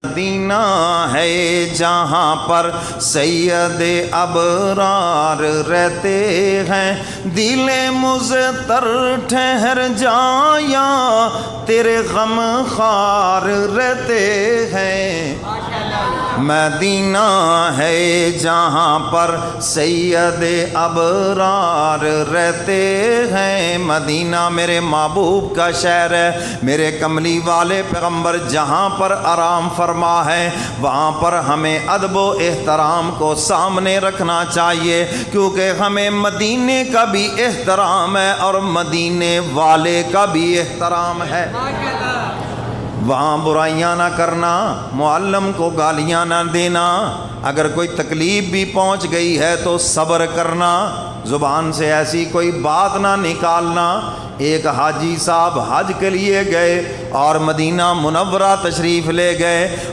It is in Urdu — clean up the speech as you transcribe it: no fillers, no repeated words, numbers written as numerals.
مدینہ ہے جہاں پر سید ابرار رہتے ہیں، دل مضطر ٹھہر جایا تیرے غم خار رہتے ہیں۔ مدینہ ہے جہاں پر سید ابرار رہتے ہیں، مدینہ میرے محبوب کا شہر ہے، میرے کملی والے پیغمبر جہاں پر آرام فرما ہے وہاں پر ہمیں ادب و احترام کو سامنے رکھنا چاہیے، کیونکہ ہمیں مدینے کا بھی احترام ہے اور مدینے والے کا بھی احترام ہے۔ وہاں برائیاں نہ کرنا، معلم کو گالیاں نہ دینا، اگر کوئی تکلیف بھی پہنچ گئی ہے تو صبر کرنا، زبان سے ایسی کوئی بات نہ نکالنا۔ ایک حاجی صاحب حج کے لیے گئے اور مدینہ منورہ تشریف لے گئے،